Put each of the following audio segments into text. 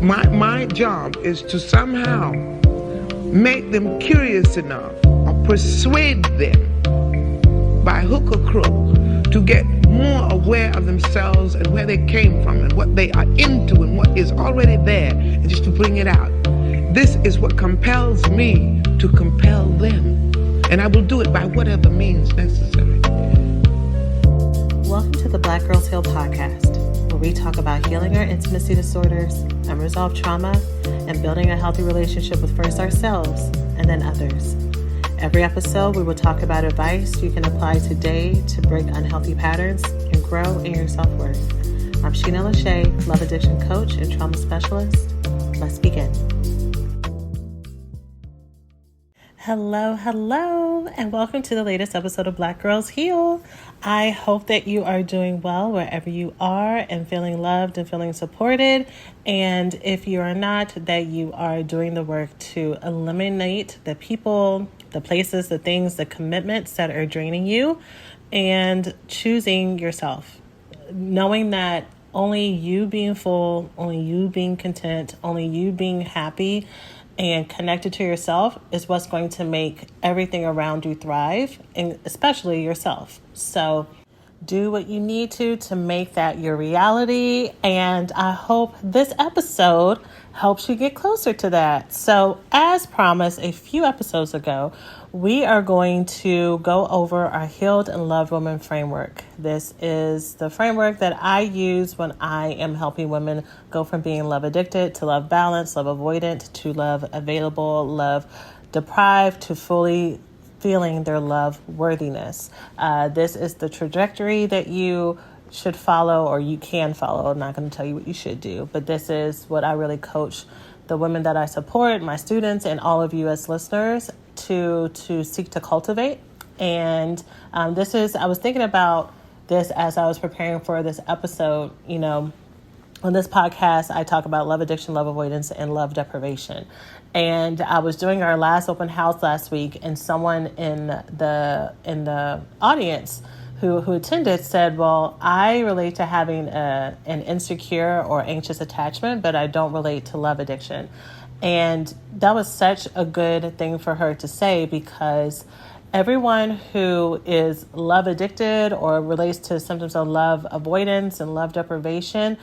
My job is to somehow make them curious enough or persuade them by hook or crook to get more aware of themselves and where they came from and what they are into and what is already there, and just to bring it out. This is what compels me to compel them, and I will do it by whatever means necessary. Welcome to the Black Girls Heal podcast, where we talk about healing our intimacy disorders, unresolved trauma, and building a healthy relationship with first ourselves and then others. Every episode, we will talk about advice you can apply today to break unhealthy patterns and grow in your self-worth. I'm Sheena Lachey, love addiction coach and trauma specialist. Let's begin. Hello, and welcome to the latest episode of Black Girls Heal. I hope that you are doing well wherever you are and feeling loved and feeling supported. And if you are not, that you are doing the work to eliminate the people, the places, the things, the commitments that are draining you, and choosing yourself. Knowing that only you being full, only you being content, only you being happy and connected to yourself is what's going to make everything around you thrive, and especially yourself. So do what you need to make that your reality. And I hope this episode helps you get closer to that. So as promised a few episodes ago, we are going to go over our Healed and Loved Woman framework. This is the framework that I use when I am helping women go from being love addicted to love balanced, love avoidant, to love available, love deprived, to fully feeling their love worthiness. This is the trajectory that you should follow, or you can follow. I'm not going to tell you what you should do, but this is what I really coach the women that I support, my students, and all of you as listeners to seek to cultivate. And I was thinking about this as I was preparing for this episode. You know, on this podcast, I talk about love addiction, love avoidance, and love deprivation. And I was doing our last open house last week, and someone in the audience who attended said, well, I relate to having an insecure or anxious attachment, but I don't relate to love addiction. And that was such a good thing for her to say, because everyone who is love addicted or relates to symptoms of love avoidance and love deprivation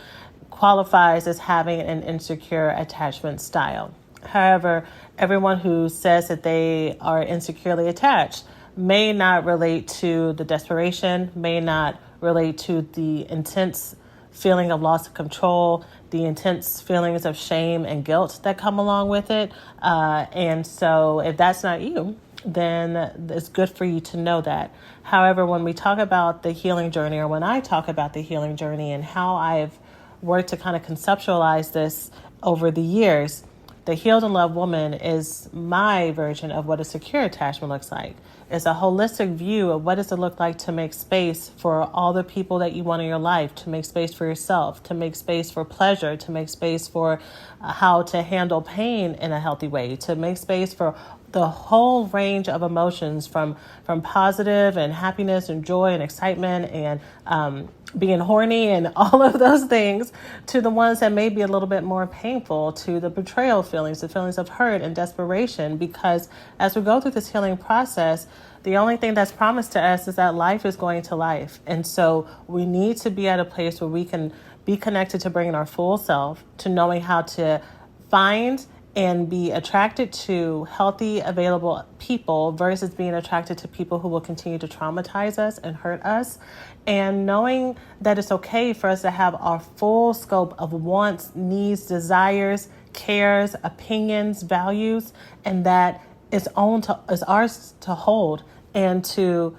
qualifies as having an insecure attachment style. However, everyone who says that they are insecurely attached may not relate to the desperation, may not relate to the intense feeling of loss of control, the intense feelings of shame and guilt that come along with it. And so if that's not you, then it's good for you to know that. However, when we talk about the healing journey, or when I talk about the healing journey and how I've worked to kind of conceptualize this over the years, the Healed and Loved Woman is my version of what a secure attachment looks like. It's a holistic view of what does it look like to make space for all the people that you want in your life, to make space for yourself, to make space for pleasure, to make space for how to handle pain in a healthy way, to make space for the whole range of emotions from positive and happiness and joy and excitement and being horny and all of those things, to the ones that may be a little bit more painful, to the betrayal feelings, the feelings of hurt and desperation. Because as we go through this healing process, the only thing that's promised to us is that life is going to life. And so we need to be at a place where we can be connected to bringing our full self, to knowing how to find and be attracted to healthy, available people versus being attracted to people who will continue to traumatize us and hurt us. And knowing that it's okay for us to have our full scope of wants, needs, desires, cares, opinions, values, and that is ours to hold and to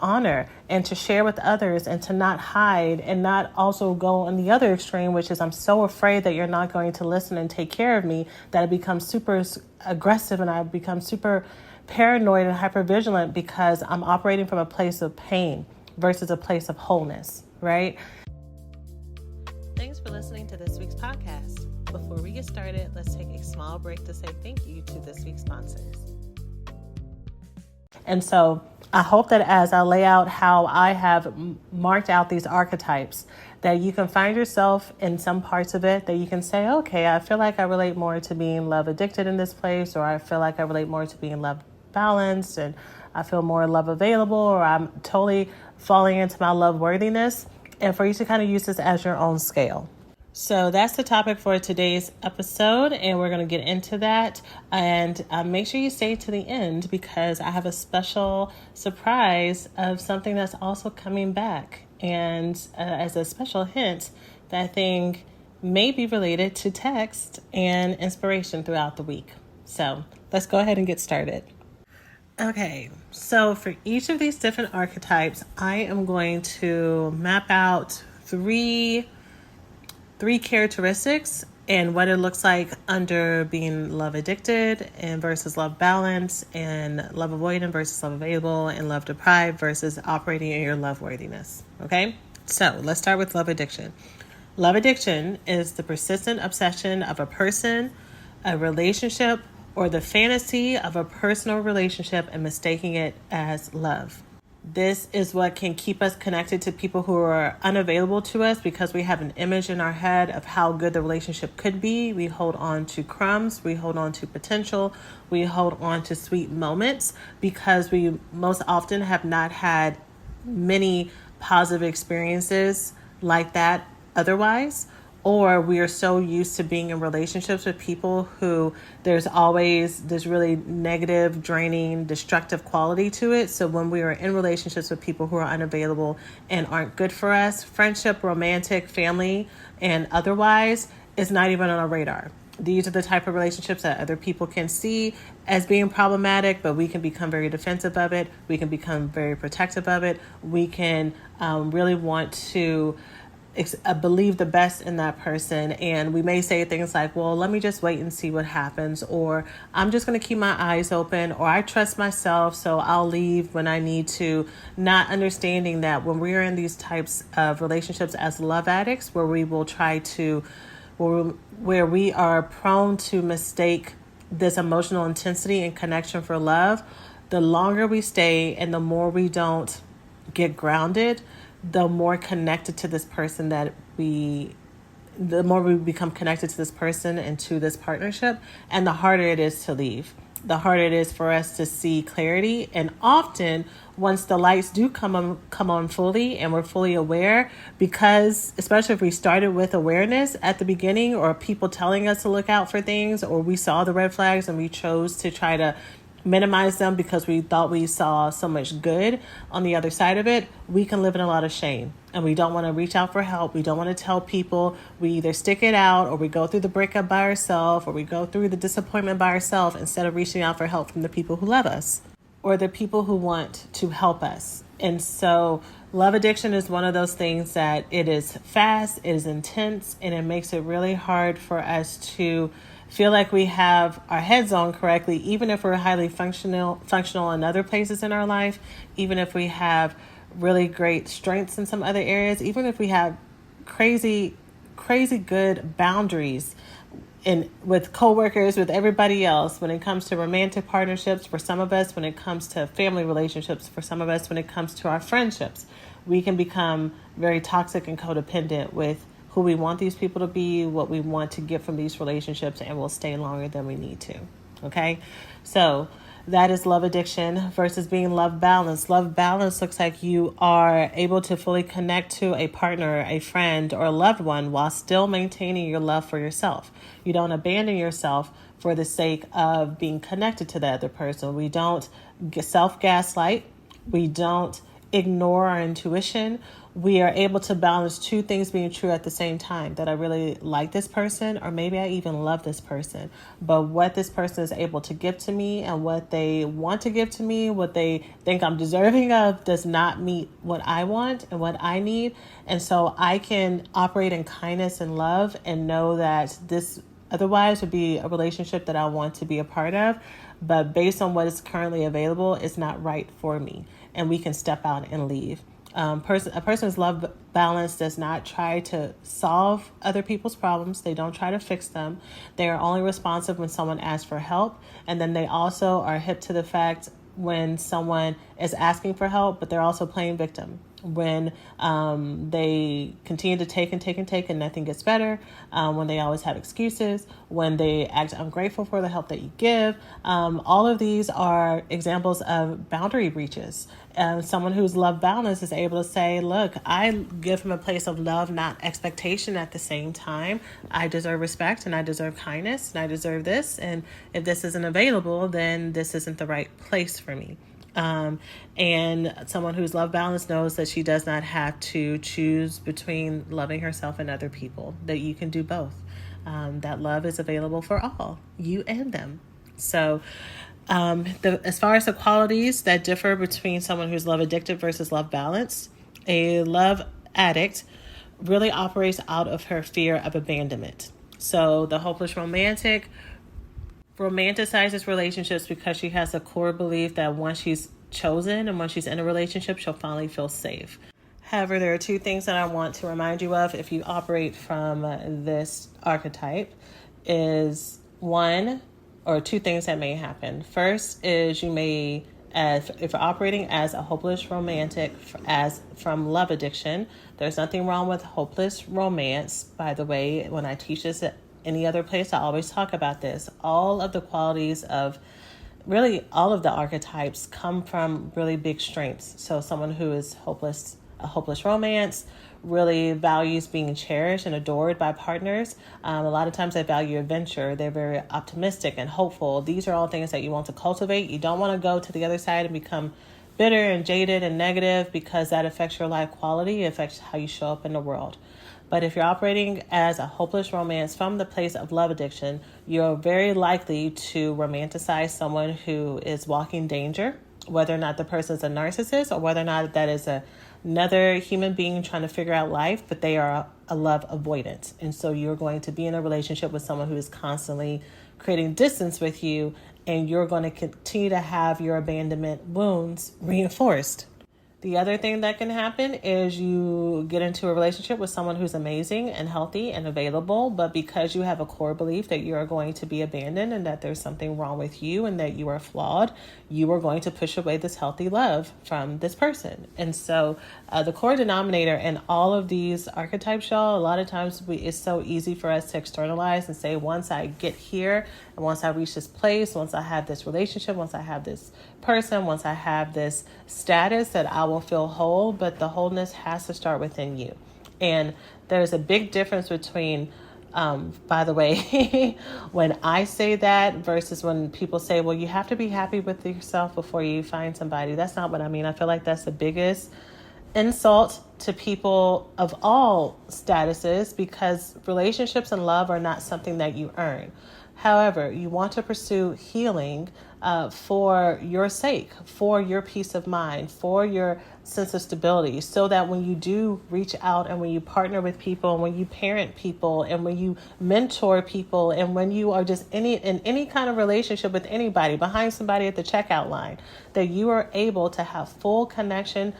honor and to share with others, and to not hide, and not also go on the other extreme, which is I'm so afraid that you're not going to listen and take care of me that I become super aggressive and I become super paranoid and hypervigilant because I'm operating from a place of pain versus a place of wholeness, right? Thanks for listening to this week's podcast. Before we get started, let's take a small break to say thank you to this week's sponsors. And so I hope that as I lay out how I have marked out these archetypes, that you can find yourself in some parts of it that you can say, okay, I feel like I relate more to being love addicted in this place, or I feel like I relate more to being love balanced, and I feel more love available, or I'm totally falling into my love worthiness. And for you to kind of use this as your own scale. So that's the topic for today's episode, and we're going to get into that. And make sure you stay to the end, because I have a special surprise of something that's also coming back. And as a special hint, that thing may be related to text and inspiration throughout the week. So let's go ahead and get started. Okay, so for each of these different archetypes, I am going to map out three characteristics and what it looks like under being love addicted and versus love balance, and love avoidant versus love available, and love deprived versus operating in your love worthiness. Okay, so let's start with love addiction. Love addiction is the persistent obsession of a person, a relationship, or the fantasy of a personal relationship and mistaking it as love. This is what can keep us connected to people who are unavailable to us, because we have an image in our head of how good the relationship could be. We hold on to crumbs, we hold on to potential, we hold on to sweet moments, because we most often have not had many positive experiences like that otherwise. Or we are so used to being in relationships with people who there's always this really negative, draining, destructive quality to it. So when we are in relationships with people who are unavailable and aren't good for us, friendship, romantic, family, and otherwise, is not even on our radar. These are the type of relationships that other people can see as being problematic, but we can become very defensive of it. We can become very protective of it. We can really want to believe the best in that person, and we may say things like, well, let me just wait and see what happens, or I'm just going to keep my eyes open, or I trust myself, so I'll leave when I need to, not understanding that when we're in these types of relationships as love addicts, where we will try to, where we are prone to mistake this emotional intensity and connection for love, the longer we stay and the more we don't get grounded, the more connected to this person the more we become connected to this person and to this partnership, and the harder it is to leave. The harder it is for us to see clarity. And often, once the lights do come on fully and we're fully aware, because especially if we started with awareness at the beginning, or people telling us to look out for things, or we saw the red flags and we chose to try to minimize them because we thought we saw so much good on the other side of it, we can live in a lot of shame. And we don't want to reach out for help. We don't want to tell people. We either stick it out, or we go through the breakup by ourselves, or we go through the disappointment by ourselves, instead of reaching out for help from the people who love us or the people who want to help us. And so love addiction is one of those things that it is fast, it is intense, and it makes it really hard for us to feel like we have our heads on correctly, even if we're highly functional in other places in our life, even if we have really great strengths in some other areas, even if we have crazy good boundaries with coworkers, with everybody else, when it comes to romantic partnerships for some of us, when it comes to family relationships for some of us, when it comes to our friendships, we can become very toxic and codependent with who we want these people to be, what we want to get from these relationships, and we'll stay longer than we need to. Okay? So that is love addiction versus being love balance. Love balance looks like you are able to fully connect to a partner, a friend, or a loved one while still maintaining your love for yourself. You don't abandon yourself for the sake of being connected to the other person. We don't self-gaslight. We don't ignore our intuition. We are able to balance two things being true at the same time, that I really like this person, or maybe I even love this person, but what this person is able to give to me and what they want to give to me, what they think I'm deserving of, does not meet what I want and what I need. And so I can operate in kindness and love and know that this otherwise would be a relationship that I want to be a part of, but based on what is currently available, it's not right for me, and we can step out and leave. A person's love balance does not try to solve other people's problems. They don't try to fix them. They are only responsive when someone asks for help. And then they also are hip to the fact when someone is asking for help, but they're also playing victim. When they continue to take and take and take and nothing gets better, when they always have excuses, when they act ungrateful for the help that you give. All of these are examples of boundary breaches. Someone who's love balanced is able to say, look, I give from a place of love, not expectation at the same time. I deserve respect and I deserve kindness and I deserve this. And if this isn't available, then this isn't the right place for me. And someone who's love balanced knows that she does not have to choose between loving herself and other people, that you can do both. That love is available for all, you and them. So as far as the qualities that differ between someone who's love addicted versus love balanced, a love addict really operates out of her fear of abandonment. So the hopeless romantic romanticizes relationships because she has a core belief that once she's chosen and once she's in a relationship, she'll finally feel safe. However, there are two things that I want to remind you of if you operate from this archetype is one, or two things that may happen. First is you may, if you're operating as a hopeless romantic as from love addiction, there's nothing wrong with hopeless romance. By the way, when I teach this at any other place, I always talk about this. All of the qualities of really all of the archetypes come from really big strengths. So someone who is hopeless, a hopeless romance, really values being cherished and adored by partners. A lot of times they value adventure. They're very optimistic and hopeful. These are all things that you want to cultivate. You don't want to go to the other side and become bitter and jaded and negative because that affects your life quality. It affects how you show up in the world. But if you're operating as a hopeless romance from the place of love addiction, you're very likely to romanticize someone who is walking danger, whether or not the person's a narcissist or whether or not that is another human being trying to figure out life, but they are a love avoidant. And so you're going to be in a relationship with someone who is constantly creating distance with you, and you're going to continue to have your abandonment wounds reinforced. The other thing that can happen is you get into a relationship with someone who's amazing and healthy and available, but because you have a core belief that you are going to be abandoned and that there's something wrong with you and that you are flawed, you are going to push away this healthy love from this person. And so the core denominator in all of these archetypes, y'all, a lot of times it's so easy for us to externalize and say, once I get here and once I reach this place, once I have this relationship, once I have this person, once I have this status, that I will feel whole. But the wholeness has to start within you. And there's a big difference between by the way, when I say that versus when people say, well, you have to be happy with yourself before you find somebody. That's not what I mean. I feel like that's the biggest insult to people of all statuses, because relationships and love are not something that you earn. However, you want to pursue healing for your sake, for your peace of mind, for your sense of stability, so that when you do reach out and when you partner with people and when you parent people and when you mentor people and when you are just in any kind of relationship with anybody, behind somebody at the checkout line, that you are able to have full connection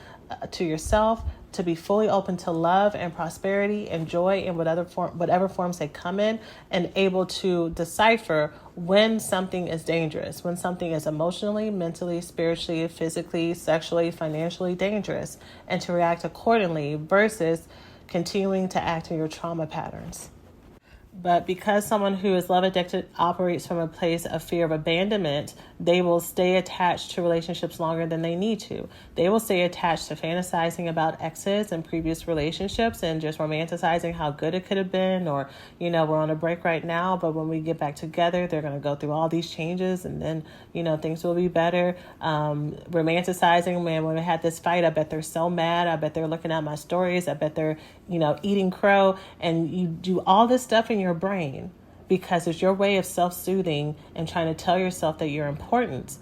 to yourself, to be fully open to love and prosperity and joy in whatever forms they come in, and able to decipher when something is dangerous, when something is emotionally, mentally, spiritually, physically, sexually, financially dangerous, and to react accordingly versus continuing to act in your trauma patterns. But because someone who is love addicted operates from a place of fear of abandonment, they will stay attached to relationships longer than they need to. They will stay attached to fantasizing about exes and previous relationships and just romanticizing how good it could have been, or, we're on a break right now, but when we get back together, they're going to go through all these changes and then, things will be better. Romanticizing, man, when we had this fight, I bet they're so mad. I bet they're looking at my stories. I bet they're, eating crow. And you do all this stuff in your brain because it's your way of self-soothing and trying to tell yourself that you're important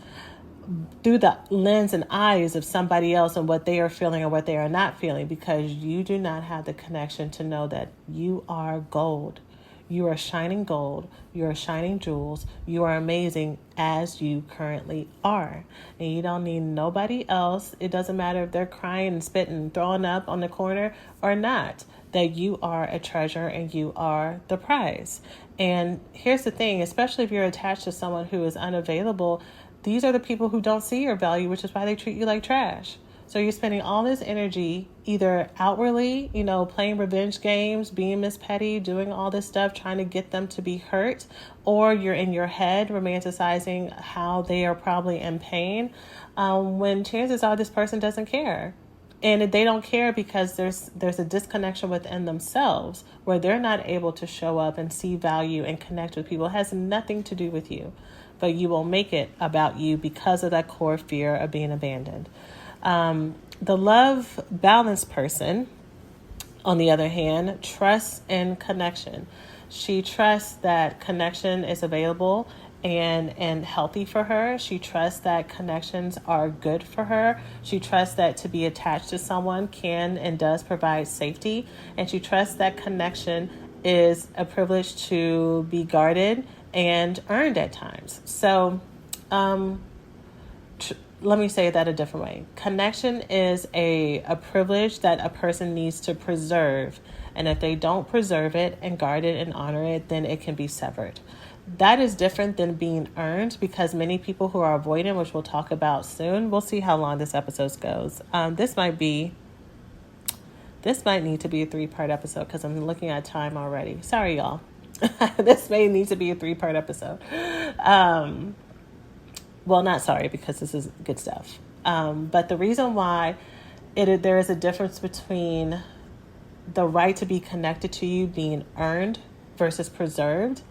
through the lens and eyes of somebody else and what they are feeling or what they are not feeling, because you do not have the connection to know that you are gold. You are shining gold. You are shining jewels. You are amazing as you currently are. And you don't need nobody else. It doesn't matter if they're crying and spitting and throwing up on the corner or not, that you are a treasure and you are the prize. And here's the thing, especially if you're attached to someone who is unavailable, these are the people who don't see your value, which is why they treat you like trash. So you're spending all this energy either outwardly, playing revenge games, being Miss Petty, doing all this stuff, trying to get them to be hurt, or you're in your head romanticizing how they are probably in pain, when chances are this person doesn't care. And they don't care because there's a disconnection within themselves where they're not able to show up and see value and connect with people. It has nothing to do with you, but you will make it about you because of that core fear of being abandoned. The love balanced person, on the other hand, trusts in connection. She trusts that connection is available and healthy for her. She trusts that connections are good for her. She trusts that to be attached to someone can and does provide safety. And she trusts that connection is a privilege to be guarded and earned at times. So, let me say that a different way. Connection is a privilege that a person needs to preserve. And if they don't preserve it and guard it and honor it, then it can be severed. That is different than being earned, because many people who are avoidant, which we'll talk about soon, we'll see how long this episode goes. This might need to be a 3-part episode because I'm looking at time already. Sorry, y'all. This may need to be a 3-part episode. Well, not sorry, because this is good stuff. But the reason why there is a difference between the right to be connected to you being earned versus preserved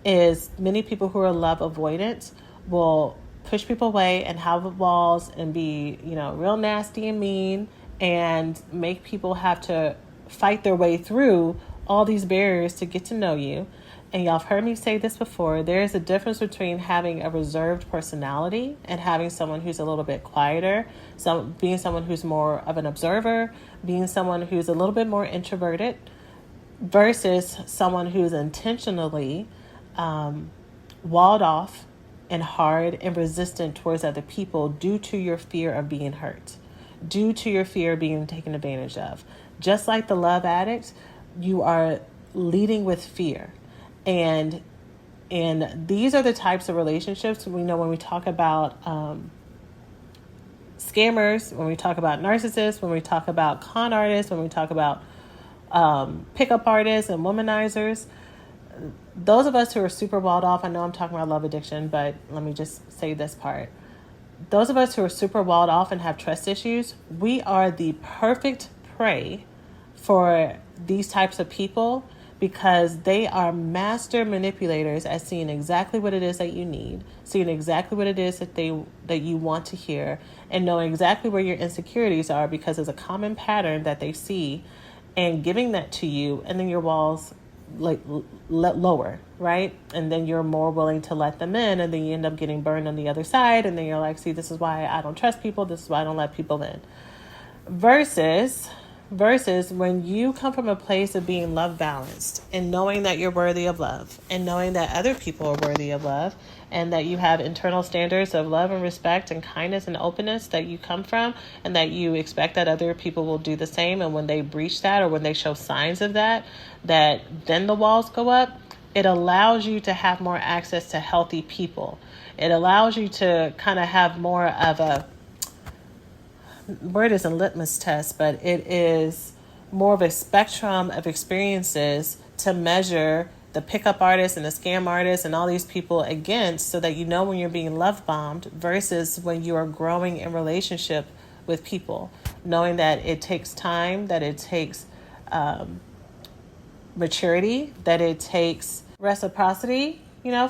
is many people who are love avoidant will push people away and have walls and be, real nasty and mean and make people have to fight their way through all these barriers to get to know you. And y'all have heard me say this before, there's a difference between having a reserved personality and having someone who's a little bit quieter, being someone who's more of an observer, being someone who's a little bit more introverted, versus someone who's intentionally walled off and hard and resistant towards other people due to your fear of being hurt, due to your fear of being taken advantage of. Just like the love addict, you are leading with fear. And these are the types of relationships we know when we talk about scammers, when we talk about narcissists, when we talk about con artists, when we talk about pickup artists and womanizers. Those of us who are super walled off, I know I'm talking about love addiction, but let me just say this part. Those of us who are super walled off and have trust issues, we are the perfect prey for these types of people, because they are master manipulators at seeing exactly what it is that you need, seeing exactly what it is that you want to hear, and knowing exactly where your insecurities are, because it's a common pattern that they see, and giving that to you, and then your walls lower, right? And then you're more willing to let them in, and then you end up getting burned on the other side, and then you're like, see, this is why I don't trust people, this is why I don't let people in. Versus when you come from a place of being love balanced and knowing that you're worthy of love and knowing that other people are worthy of love and that you have internal standards of love and respect and kindness and openness that you come from, and that you expect that other people will do the same. And when they breach that, or when they show signs of that then the walls go up. It allows you to have more access to healthy people. It allows you to kind of have more of a, word isn't litmus test, but it is more of a spectrum of experiences to measure the pickup artists and the scam artists and all these people against, so that you know when you're being love bombed versus when you are growing in relationship with people, knowing that it takes time, that it takes maturity, that it takes reciprocity,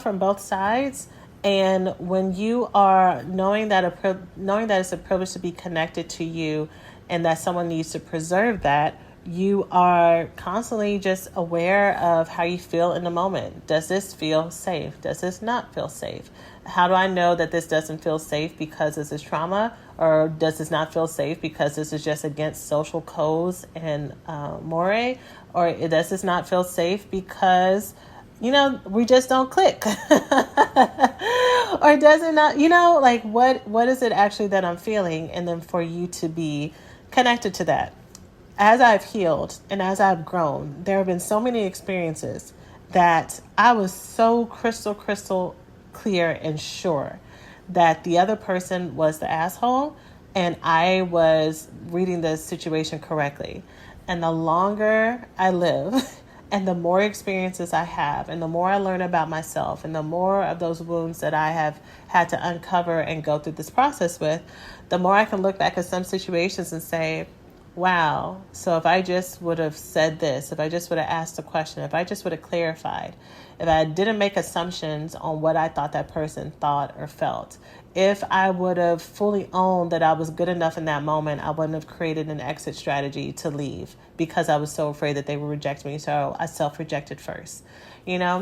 from both sides. And when you are knowing that it's a privilege to be connected to you, and that someone needs to preserve that, you are constantly just aware of how you feel in the moment. Does this feel safe? Does this not feel safe? How do I know that this doesn't feel safe because this is trauma? Or does this not feel safe because this is just against social codes and more? Or does this not feel safe because we just don't click? Or does it not, what is it actually that I'm feeling? And then for you to be connected to that. As I've healed and as I've grown, there have been so many experiences that I was so crystal clear and sure that the other person was the asshole and I was reading the situation correctly. And the longer I live and the more experiences I have and the more I learn about myself and the more of those wounds that I have had to uncover and go through this process with, the more I can look back at some situations and say, wow, so if I just would have said this, if I just would have asked a question, if I just would have clarified, if I didn't make assumptions on what I thought that person thought or felt, if I would have fully owned that I was good enough in that moment, I wouldn't have created an exit strategy to leave because I was so afraid that they would reject me. So I self-rejected first. It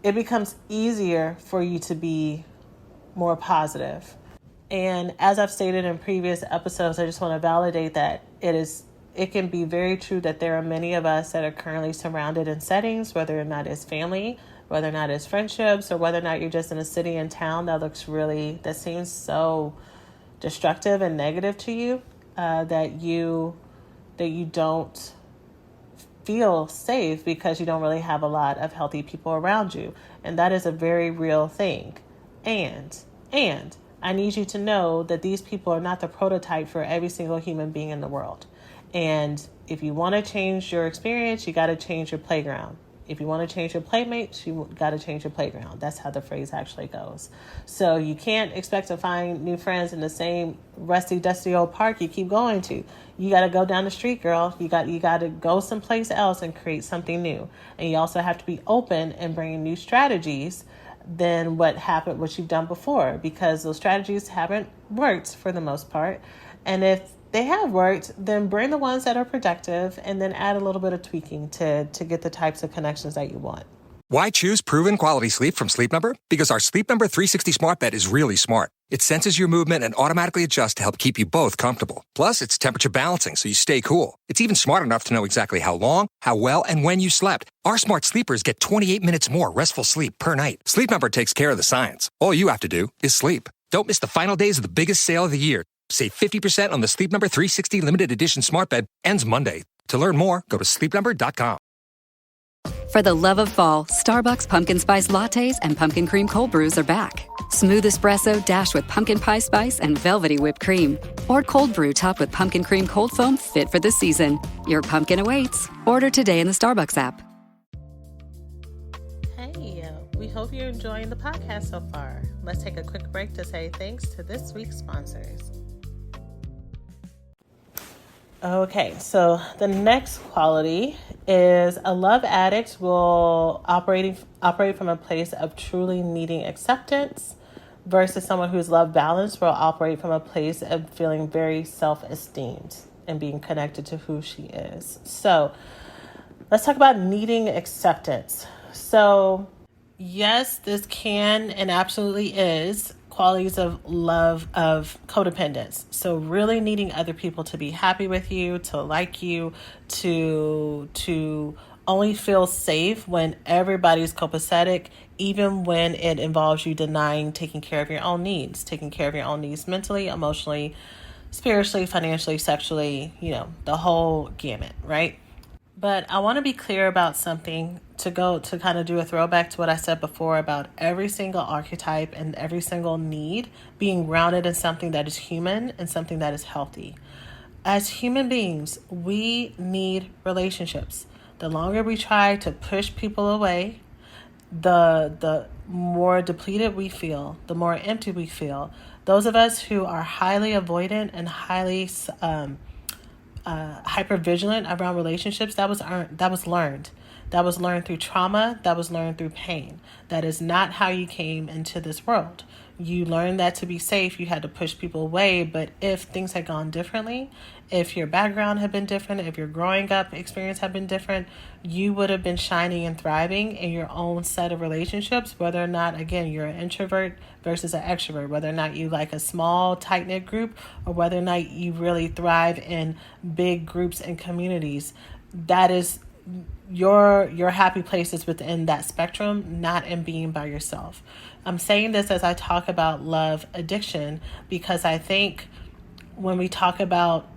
becomes easier for you to be more positive. And as I've stated in previous episodes, I just want to validate that it can be very true that there are many of us that are currently surrounded in settings, whether or not it's family, whether or not it's friendships, or whether or not you're just in a city and town that seems so destructive and negative to you, that you don't feel safe because you don't really have a lot of healthy people around you. And that is a very real thing. And I need you to know that these people are not the prototype for every single human being in the world. And if you want to change your experience, you got to change your playground. If you want to change your playmates, you got to change your playground. That's how the phrase actually goes. So you can't expect to find new friends in the same rusty, dusty old park you keep going to. You got to go down the street, girl. You got to go someplace else and create something new. And you also have to be open and bring new strategies than what you've done before, because those strategies haven't worked for the most part. And if they have worked, then bring the ones that are productive and then add a little bit of tweaking to get the types of connections that you want. Why choose proven quality sleep from Sleep Number? Because our Sleep Number 360 smart bed is really smart. It senses your movement and automatically adjusts to help keep you both comfortable. Plus, it's temperature balancing so you stay cool. It's even smart enough to know exactly how long, how well, and when you slept. Our smart sleepers get 28 minutes more restful sleep per night. Sleep Number takes care of the science. All you have to do is sleep. Don't miss the final days of the biggest sale of the year. Save 50% on the Sleep Number 360 limited edition smart bed. Ends Monday. To learn more, go to sleepnumber.com. For the love of fall, Starbucks pumpkin spice lattes and pumpkin cream cold brews are back. Smooth espresso dashed with pumpkin pie spice and velvety whipped cream. Or cold brew topped with pumpkin cream cold foam fit for the season. Your pumpkin awaits. Order today in the Starbucks app. Hey, we hope you're enjoying the podcast so far. Let's take a quick break to say thanks to this week's sponsors. Okay, so the next quality is a love addict will operate from a place of truly needing acceptance versus someone who's love balanced will operate from a place of feeling very self-esteemed and being connected to who she is. So let's talk about needing acceptance. So yes, this can and absolutely is qualities of love, of codependence. So really needing other people to be happy with you, to like you, to only feel safe when everybody's copacetic, even when it involves you denying taking care of your own needs mentally, emotionally, spiritually, financially, sexually, the whole gamut, right? But I want to be clear about something to kind of do a throwback to what I said before about every single archetype and every single need being grounded in something that is human and something that is healthy. As human beings, we need relationships. The longer we try to push people away, the more depleted we feel, the more empty we feel. Those of us who are highly avoidant and highly hypervigilant around relationships, that was learned. That was learned through trauma. That was learned through pain. That is not how you came into this world. You learned that to be safe, you had to push people away. But if things had gone differently, if your background had been different, if your growing up experience had been different, you would have been shining and thriving in your own set of relationships, whether or not, again, you're an introvert versus an extrovert, whether or not you like a small, tight-knit group, or whether or not you really thrive in big groups and communities. That is your happy place is within that spectrum, not in being by yourself. I'm saying this as I talk about love addiction, because I think when we talk about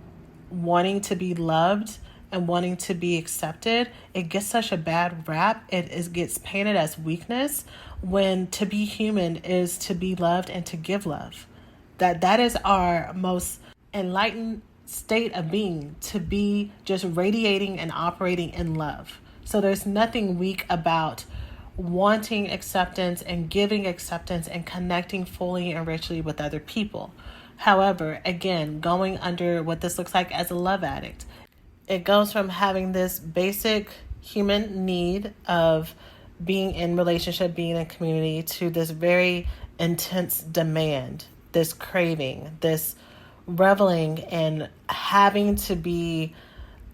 wanting to be loved, and wanting to be accepted, it gets such a bad rap. It gets painted as weakness, when to be human is to be loved and to give love. That is our most enlightened state of being, to be just radiating and operating in love. So there's nothing weak about wanting acceptance and giving acceptance and connecting fully and richly with other people. However, again, going under what this looks like as a love addict, it goes from having this basic human need of being in relationship, being in community, to this very intense demand, this craving, this reveling in having to be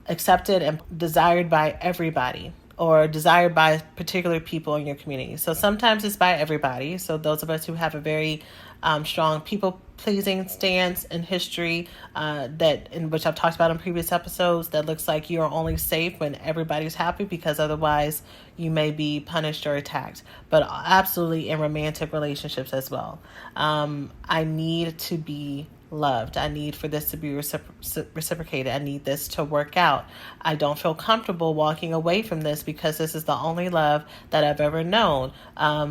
accepted and desired by everybody, or desired by particular people in your community. So sometimes it's by everybody. So those of us who have a very strong people-pleasing stance in history, in which I've talked about in previous episodes, that looks like you are only safe when everybody's happy, because otherwise you may be punished or attacked. But absolutely in romantic relationships as well. I need to be loved. I need for this to be reciprocated. I need this to work out. I don't feel comfortable walking away from this because this is the only love that I've ever known.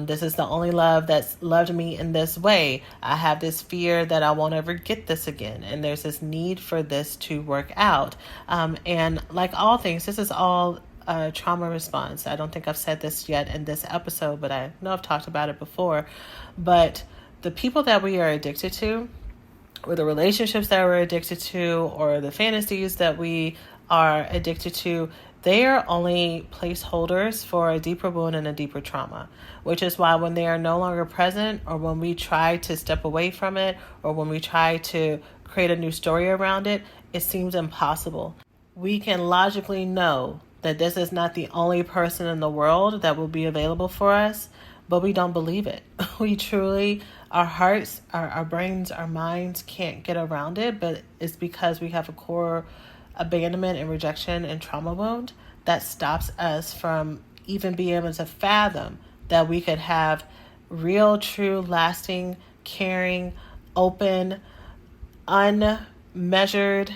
This is the only love that's loved me in this way. I have this fear that I won't ever get this again. And there's this need for this to work out. And like all things, this is all trauma response. I don't think I've said this yet in this episode, but I know I've talked about it before. But the people that we are addicted to, or the relationships that we're addicted to, or the fantasies that we are addicted to, they are only placeholders for a deeper wound and a deeper trauma, which is why when they are no longer present, or when we try to step away from it, or when we try to create a new story around it, it seems impossible. We can logically know that this is not the only person in the world that will be available for us, but we don't believe it. We truly, our hearts, our brains, our minds can't get around it, but it's because we have a core abandonment and rejection and trauma wound that stops us from even being able to fathom that we could have real, true, lasting, caring, open, unmeasured,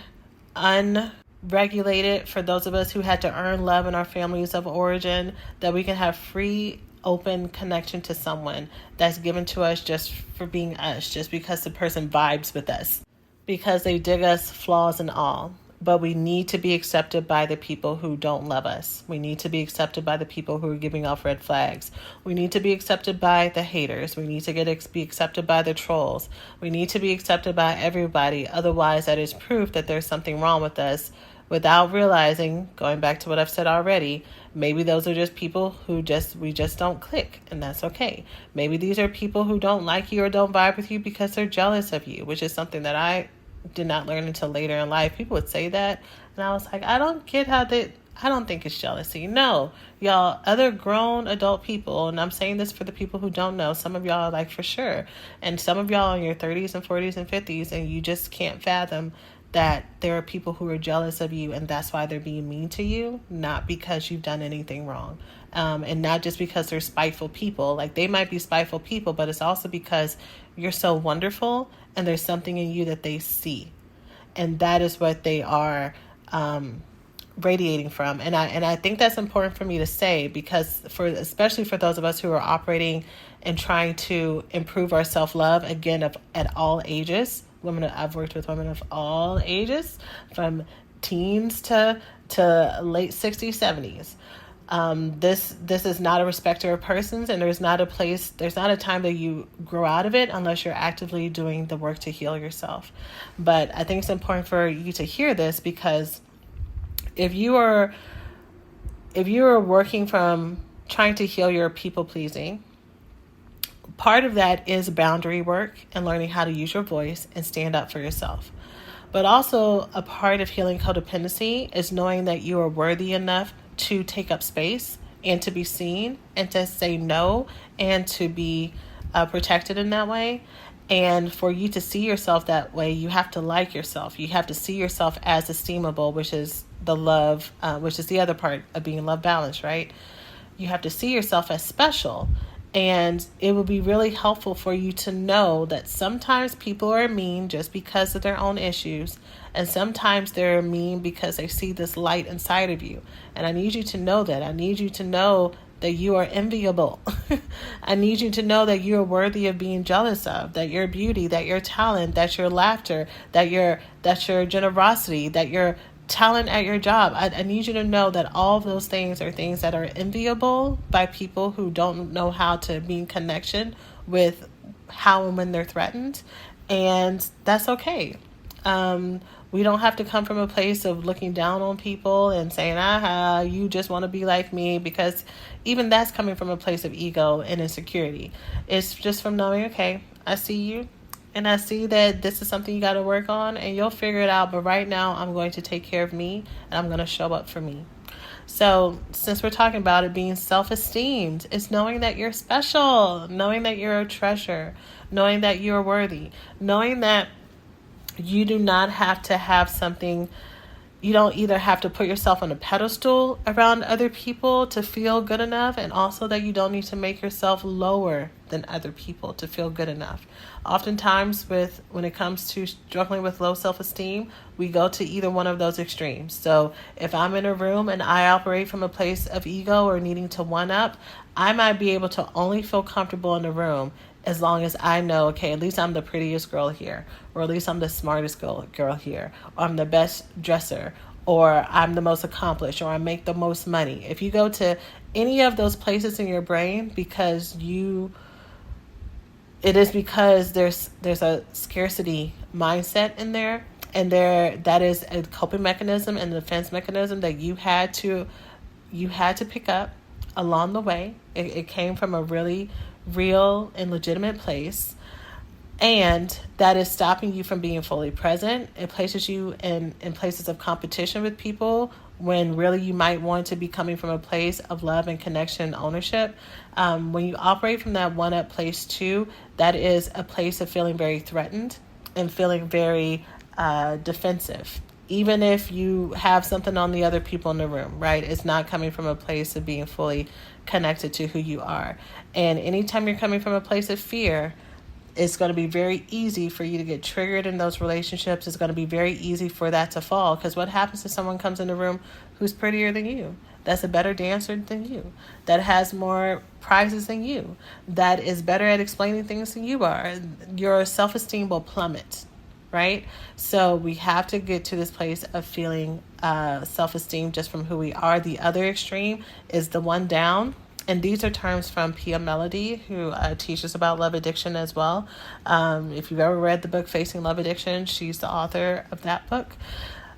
unregulated, for those of us who had to earn love in our families of origin, that we can have free, open connection to someone that's given to us just for being us, just because the person vibes with us, because they dig us, flaws and all. But we need to be accepted by the people who don't love us. We need to be accepted by the people who are giving off red flags. We need to be accepted by the haters. We need to be accepted by the trolls. We need to be accepted by everybody. Otherwise, that is proof that there's something wrong with us, without realizing, going back to what I've said already, maybe those are just people who we just don't click, and that's okay. Maybe these are people who don't like you or don't vibe with you because they're jealous of you, which is something that I did not learn until later in life. People would say that, and I was like, I don't get how I don't think it's jealousy. No, y'all, other grown adult people, and I'm saying this for the people who don't know, some of y'all are like, for sure, and some of y'all in your 30s and 40s and 50s, and you just can't fathom that there are people who are jealous of you, and that's why they're being mean to you, not because you've done anything wrong. And not just because they're spiteful people. Like, they might be spiteful people, but it's also because you're so wonderful and there's something in you that they see. And that is what they are radiating from. And I think that's important for me to say, because especially for those of us who are operating and trying to improve our self-love, again, at all ages. I've worked with women of all ages, from teens to late 60s, 70s. This is not a respecter of persons, and there's not a time that you grow out of it unless you're actively doing the work to heal yourself. But I think it's important for you to hear this, because if you are working from trying to heal your people pleasing, part of that is boundary work and learning how to use your voice and stand up for yourself. But also a part of healing codependency is knowing that you are worthy enough to take up space and to be seen and to say no and to be protected in that way. And for you to see yourself that way, you have to like yourself. You have to see yourself as esteemable, which is the love, which is the other part of being love balanced, right? You have to see yourself as special. And it would be really helpful for you to know that sometimes people are mean just because of their own issues. And sometimes they're mean because they see this light inside of you. And I need you to know that. I need you to know that you are enviable. I need you to know that you're worthy of being jealous of, that your beauty, that your talent, that your laughter, that your generosity, that your talent at your job. I need you to know that all of those things are things that are enviable by people who don't know how to be in connection with how and when they're threatened. And that's okay. We don't have to come from a place of looking down on people and saying, you just want to be like me, because even that's coming from a place of ego and insecurity. It's just from knowing, okay, I see you. And I see that this is something you got to work on, and you'll figure it out. But right now, I'm going to take care of me, and I'm going to show up for me. So since we're talking about it being self-esteemed, it's knowing that you're special, knowing that you're a treasure, knowing that you're worthy, knowing that you do not have to have something. You don't either have to put yourself on a pedestal around other people to feel good enough, and also that you don't need to make yourself lower than other people to feel good enough. Oftentimes when it comes to struggling with low self-esteem, we go to either one of those extremes. So if I'm in a room and I operate from a place of ego or needing to one up, I might be able to only feel comfortable in the room as long as I know, okay, at least I'm the prettiest girl here, or at least I'm the smartest girl here, or I'm the best dresser, or I'm the most accomplished, or I make the most money. If you go to any of those places in your brain it is because there's a scarcity mindset in there, and that is a coping mechanism and a defense mechanism that you had to pick up along the way. It came from a really real and legitimate place, and that is stopping you from being fully present. It places you in places of competition with people when really you might want to be coming from a place of love and connection and ownership. When you operate from that one-up place too, that is a place of feeling very threatened and feeling very defensive. Even if you have something on the other people in the room, right? It's not coming from a place of being fully connected to who you are. And anytime you're coming from a place of fear, it's going to be very easy for you to get triggered in those relationships. It's going to be very easy for that to fall. Because what happens if someone comes in the room who's prettier than you, that's a better dancer than you, that has more prizes than you, that is better at explaining things than you are? Your self-esteem will plummet, right? So we have to get to this place of feeling self-esteem just from who we are. The other extreme is the one down. And these are terms from Pia Mellody, who teaches about love addiction as well. If you've ever read the book Facing Love Addiction, she's the author of that book.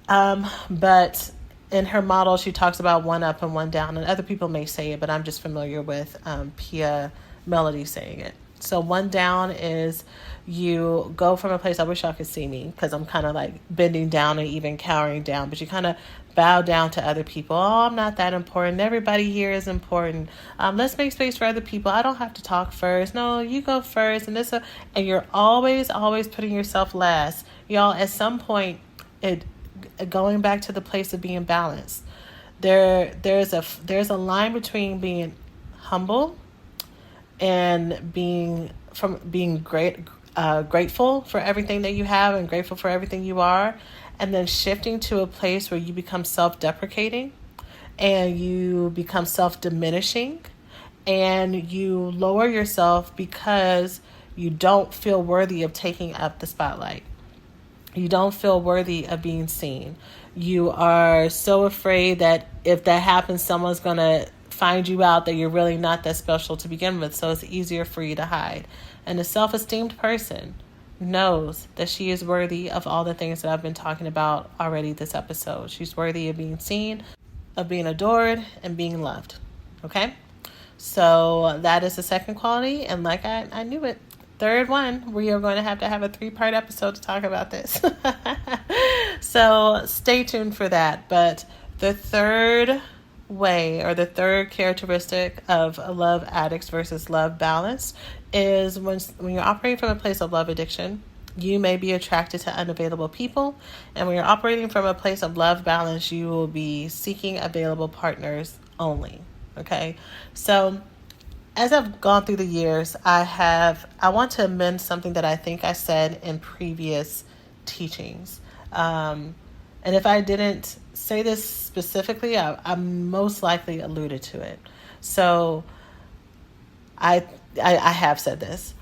But in her model, she talks about one up and one down. And other people may say it, but I'm just familiar with Pia Mellody saying it. So one down is you go from a place, I wish y'all could see me because I'm kind of like bending down and even cowering down, but you kind of bow down to other people. Oh, I'm not that important. Everybody here is important. Let's make space for other people. I don't have to talk first. No, you go first. And you're always putting yourself last. Y'all, at some point, going back to the place of being balanced, there's a line between being humble and being grateful for everything that you have and grateful for everything you are, and then shifting to a place where you become self-deprecating and you become self-diminishing and you lower yourself because you don't feel worthy of taking up the spotlight. You don't feel worthy of being seen. You are so afraid that if that happens, someone's going to find you out that you're really not that special to begin with, so it's easier for you to hide. And a self-esteemed person knows that she is worthy of all the things that I've been talking about already this episode. She's worthy of being seen, of being adored, and being loved. Okay? So that is the second quality, and like I knew it. Third one, we are going to have a 3-part episode to talk about this. So stay tuned for that. But the third way, or the third characteristic of love addicts versus love balanced, is when you're operating from a place of love addiction, you may be attracted to unavailable people. And when you're operating from a place of love balance, you will be seeking available partners only. Okay? So as I've gone through the years, I want to amend something that I think I said in previous teachings. And if I didn't say this specifically, I most likely alluded to it. So I have said this.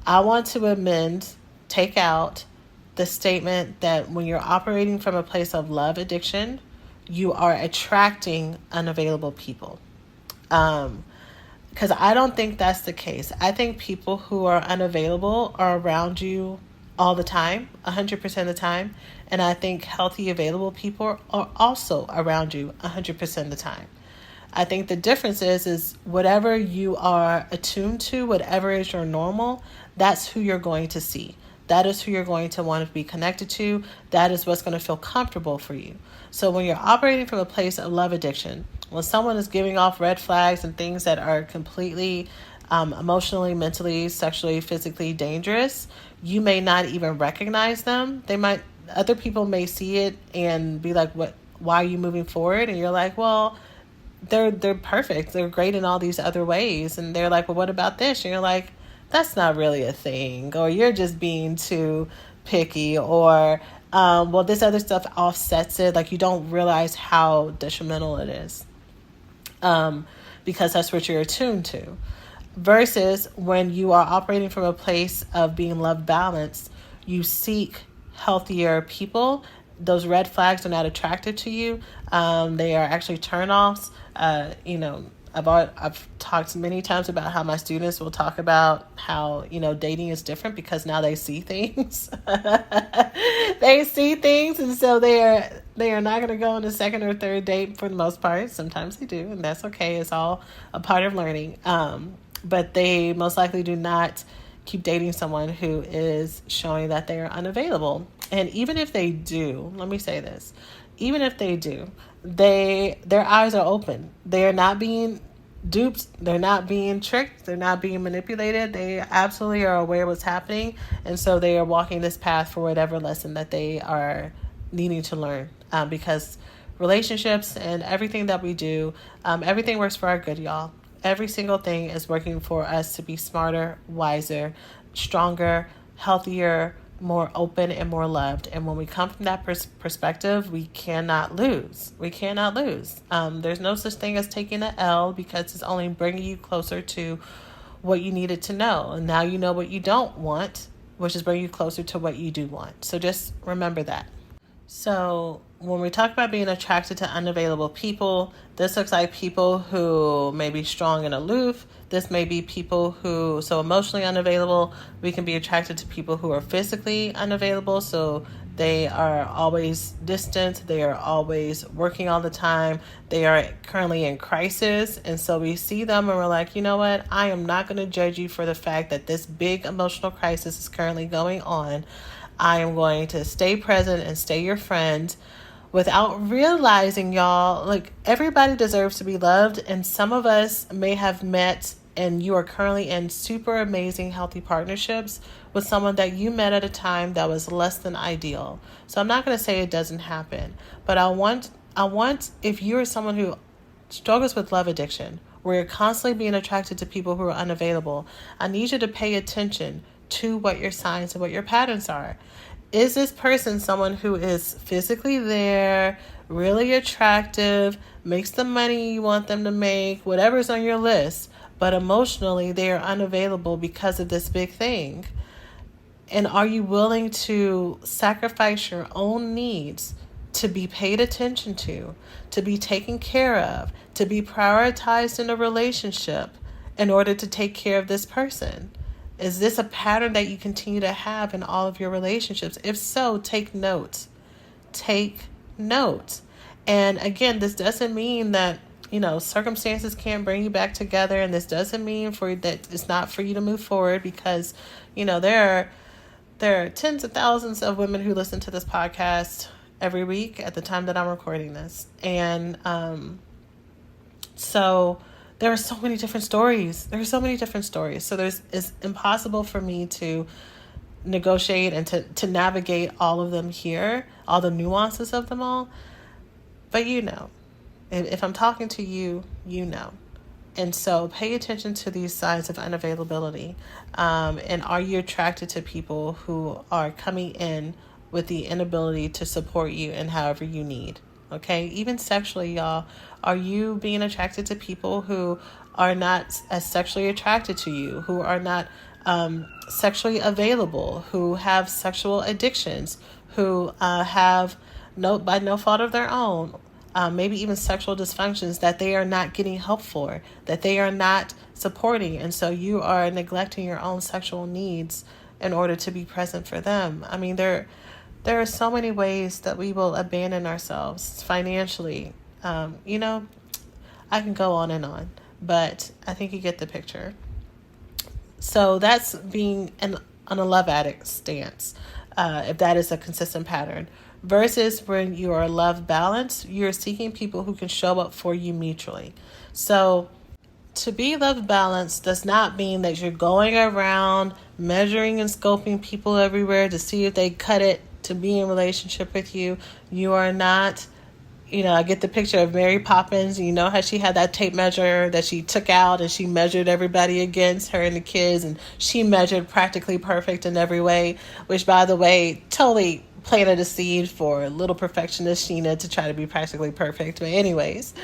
I want to take out the statement that when you're operating from a place of love addiction, you are attracting unavailable people. Because I don't think that's the case. I think people who are unavailable are around you all the time, 100% of the time. And I think healthy, available people are also around you 100% of the time. I think the difference is whatever you are attuned to, whatever is your normal, that's who you're going to see. That is who you're going to want to be connected to. That is what's going to feel comfortable for you. So when you're operating from a place of love addiction, when someone is giving off red flags and things that are completely emotionally, mentally, sexually, physically dangerous, you may not even recognize them. Other people may see it and be like, "What? Why are you moving forward?" And you're like, "Well, they're perfect. They're great in all these other ways." And they're like, "Well, what about this?" And you're like, "That's not really a thing," or "You're just being too picky," or well, this other stuff offsets it. Like, you don't realize how detrimental it is, because that's what you're attuned to. Versus when you are operating from a place of being love balanced, you seek healthier people. Those red flags are not attractive to you. They are actually turnoffs. I've talked many times about how my students will talk about how, dating is different because now they see things. They see things, and so they are not going to go on a second or third date for the most part. Sometimes they do, and that's okay. It's all a part of learning. But they most likely do not keep dating someone who is showing that they are unavailable. And even if they do, let me say this, even if they do, their eyes are open. They are not being duped. They're not being tricked. They're not being manipulated. They absolutely are aware of what's happening. And so they are walking this path for whatever lesson that they are needing to learn. Because relationships and everything that we do, everything works for our good, y'all. Every single thing is working for us to be smarter, wiser, stronger, healthier, more open, and more loved. And when we come from that perspective, we cannot lose. We cannot lose. There's no such thing as taking an L, because it's only bringing you closer to what you needed to know. And now you know what you don't want, which is bringing you closer to what you do want. So just remember that. So when we talk about being attracted to unavailable people, this looks like people who may be strong and aloof. This may be people who, so emotionally unavailable. We can be attracted to people who are physically unavailable. So they are always distant. They are always working all the time. They are currently in crisis. And so we see them and we're like, you know what? I am not going to judge you for the fact that this big emotional crisis is currently going on. I am going to stay present and stay your friend, without realizing, y'all, like, everybody deserves to be loved. And some of us may have met, and you are currently in super amazing, healthy partnerships with someone that you met at a time that was less than ideal. So I'm not going to say it doesn't happen, but I want, if you're someone who struggles with love addiction, where you're constantly being attracted to people who are unavailable, I need you to pay attention to what your signs and what your patterns are. Is this person someone who is physically there, really attractive, makes the money you want them to make, whatever's on your list, but emotionally they are unavailable because of this big thing? And are you willing to sacrifice your own needs to be paid attention to be taken care of, to be prioritized in a relationship in order to take care of this person? Is this a pattern that you continue to have in all of your relationships? If so, take note. Take note. And again, this doesn't mean that, circumstances can't bring you back together. And this doesn't mean that it's not for you to move forward, because, there are tens of thousands of women who listen to this podcast every week at the time that I'm recording this. And so there are so many different stories. So it's impossible for me to negotiate and to navigate all of them here, all the nuances of them all. But if I'm talking to you, And so pay attention to these signs of unavailability. And are you attracted to people who are coming in with the inability to support you in however you need? Okay, even sexually, y'all. Are you being attracted to people who are not as sexually attracted to you, who are not sexually available, who have sexual addictions, who have by no fault of their own, maybe even sexual dysfunctions that they are not getting help for, that they are not supporting, and so you are neglecting your own sexual needs in order to be present for them? I mean, there are so many ways that we will abandon ourselves financially. I can go on and on, but I think you get the picture. So that's being on a love addict stance, if that is a consistent pattern. Versus when you are love balanced, you're seeking people who can show up for you mutually. So to be love balanced does not mean that you're going around measuring and scoping people everywhere to see if they cut it to be in relationship with you. You are not, I get the picture of Mary Poppins. You know how she had that tape measure that she took out and she measured everybody against her and the kids, and she measured practically perfect in every way, which, by the way, totally planted a seed for little perfectionist Sheena to try to be practically perfect. But anyways,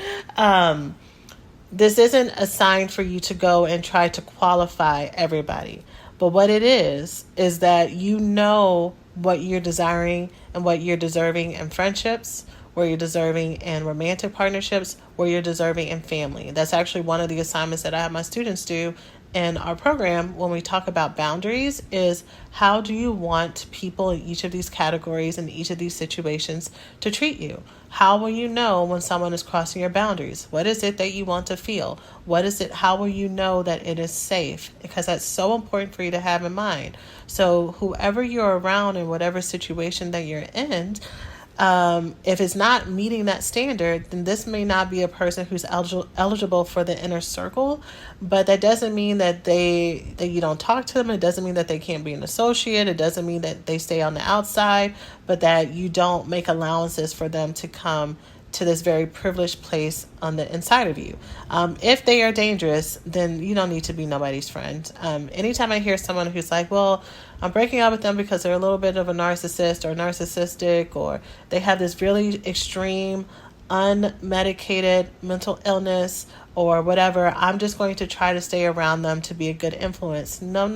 this isn't a sign for you to go and try to qualify everybody. But what it is that you know what you're desiring and what you're deserving in friendships, where you're deserving in romantic partnerships, where you're deserving in family. That's actually one of the assignments that I have my students do in our program when we talk about boundaries, is how do you want people in each of these categories and each of these situations to treat you? How will you know when someone is crossing your boundaries? What is it that you want to feel? How will you know that it is safe? Because that's so important for you to have in mind. So whoever you're around in whatever situation that you're in, if it's not meeting that standard, then this may not be a person who's eligible for the inner circle. But that doesn't mean that you don't talk to them. It doesn't mean that they can't be an associate. It doesn't mean that they stay on the outside, but that you don't make allowances for them to come to this very privileged place on the inside of you. If they are dangerous, then you don't need to be nobody's friend. Anytime I hear someone who's like, well, I'm breaking up with them because they're a little bit of a narcissist or narcissistic, or they have this really extreme, unmedicated mental illness or whatever, I'm just going to try to stay around them to be a good influence. No.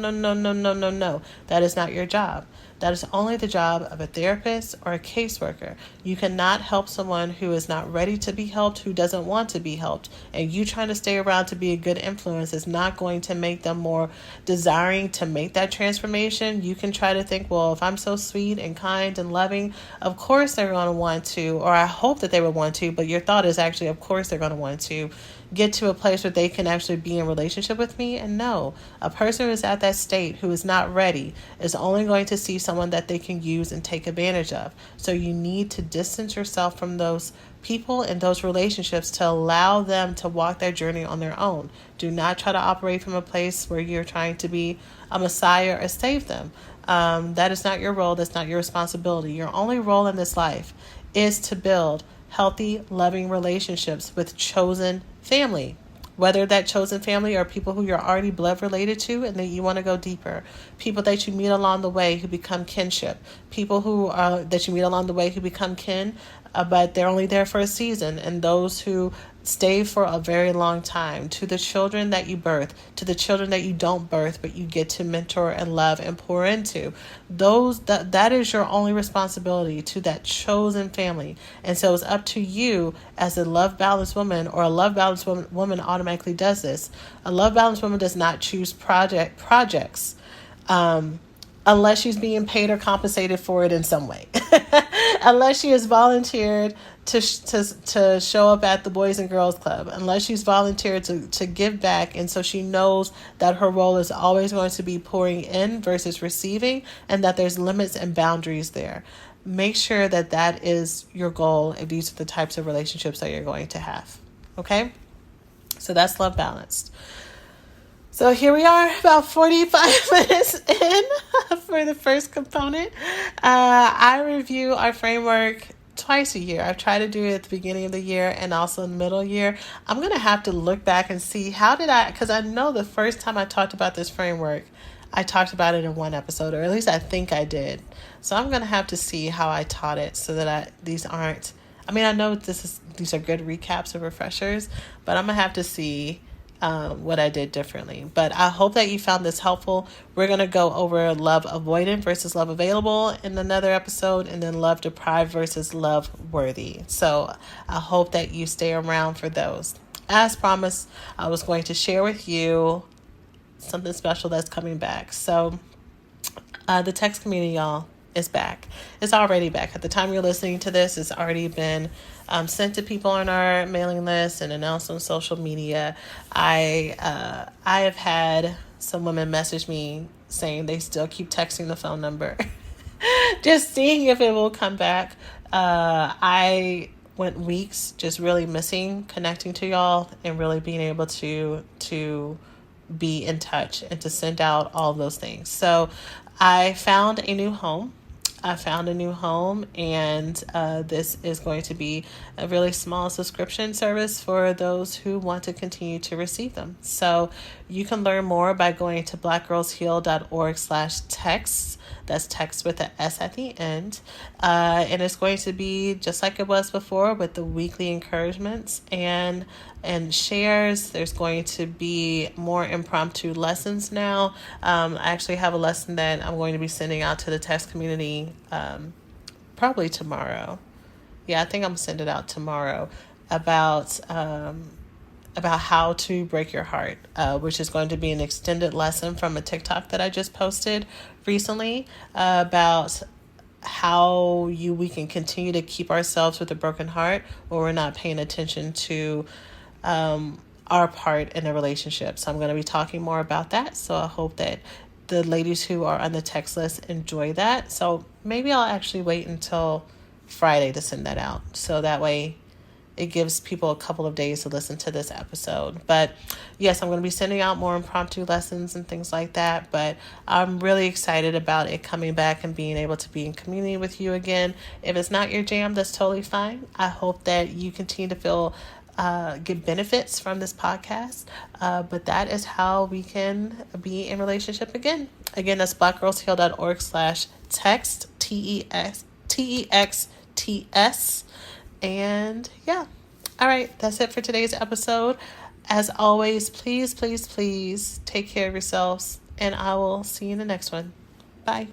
That is not your job. That is only the job of a therapist or a caseworker. You cannot help someone who is not ready to be helped, who doesn't want to be helped. And you trying to stay around to be a good influence is not going to make them more desiring to make that transformation. You can try to think, well, if I'm so sweet and kind and loving, of course they're going to want to, or I hope that they would want to, but your thought is actually, of course they're going to want to get to a place where they can actually be in relationship with me. And no, a person who is at that state who is not ready is only going to see someone that they can use and take advantage of. So you need to distance yourself from those people and those relationships to allow them to walk their journey on their own. Do not try to operate from a place where you're trying to be a messiah or save them. That is not your role. That's not your responsibility. Your only role in this life is to build healthy, loving relationships with chosen family, whether that chosen family are people who you're already blood related to and that you want to go deeper, people that you meet along the way who become kinship, people who that you meet along the way who become kin, but they're only there for a season, and those who stay for a very long time, to the children that you birth, to the children that you don't birth but you get to mentor and love and pour into. That is your only responsibility, to that chosen family. And so it's up to you as a love balanced woman, or a love balanced woman automatically does this. A love balanced woman does not choose projects unless she's being paid or compensated for it in some way. Unless she has volunteered to show up at the Boys and Girls Club, unless she's volunteered to give back, and so she knows that her role is always going to be pouring in versus receiving, and that there's limits and boundaries there. Make sure that that is your goal if these are the types of relationships that you're going to have. Okay? So that's love balanced. So here we are, about 45 minutes in for the first component. I review our framework twice a year. I've tried to do it at the beginning of the year and also in the middle of the year. I'm going to have to look back and see because I know the first time I talked about this framework, I talked about it in one episode, or at least I think I did. So I'm going to have to see how I taught it so that I know these are good recaps or refreshers, but I'm going to have to see what I did differently. But I hope that you found this helpful. We're going to go over love avoidant versus love available in another episode, and then love deprived versus love worthy. So I hope that you stay around for those. As promised, I was going to share with you something special that's coming back. So the text community, y'all, is back. It's already back. At the time you're listening to this, it's already been sent to people on our mailing list and announced on social media. I have had some women message me saying they still keep texting the phone number, just seeing if it will come back. I went weeks just really missing connecting to y'all and really being able to be in touch and to send out all those things. So I found a new home. And this is going to be a really small subscription service for those who want to continue to receive them. So you can learn more by going to blackgirlsheal.org/texts. That's text with an S at the end. And it's going to be just like it was before with the weekly encouragements and shares. There's going to be more impromptu lessons now. I actually have a lesson that I'm going to be sending out to the text community probably tomorrow. Yeah, I think I'm sending it out tomorrow about how to break your heart, which is going to be an extended lesson from a TikTok that I just posted recently about how we can continue to keep ourselves with a broken heart when we're not paying attention to our part in a relationship. So I'm going to be talking more about that. So I hope that the ladies who are on the text list enjoy that. So maybe I'll actually wait until Friday to send that out. So that way it gives people a couple of days to listen to this episode. But yes, I'm going to be sending out more impromptu lessons and things like that. But I'm really excited about it coming back and being able to be in community with you again. If it's not your jam, that's totally fine. I hope that you continue to get benefits from this podcast. But that is how we can be in relationship again. Again, that's blackgirlsheal.org/text, TEXTS. And yeah. All right. That's it for today's episode. As always, please, please, please take care of yourselves. And I will see you in the next one. Bye.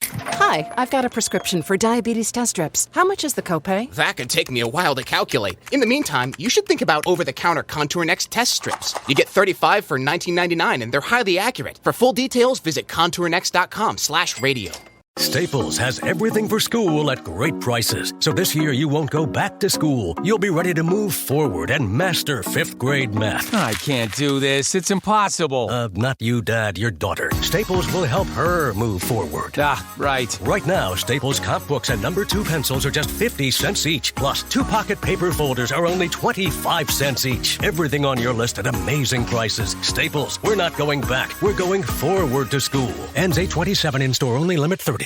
Hi, I've got a prescription for diabetes test strips. How much is the copay? That could take me a while to calculate. In the meantime, you should think about over-the-counter Contour Next test strips. You get 35 for $19.99, and they're highly accurate. For full details, visit contournext.com/radio. Staples has everything for school at great prices. So this year you won't go back to school. You'll be ready to move forward and master 5th grade math. I can't do this. It's impossible. Not you, Dad, your daughter. Staples will help her move forward. Right. Right now, Staples comp books and number 2 pencils are just 50 cents each. Plus, 2 pocket paper folders are only 25 cents each. Everything on your list at amazing prices. Staples, we're not going back. We're going forward to school. Ends 8/27 in store only, limit 30.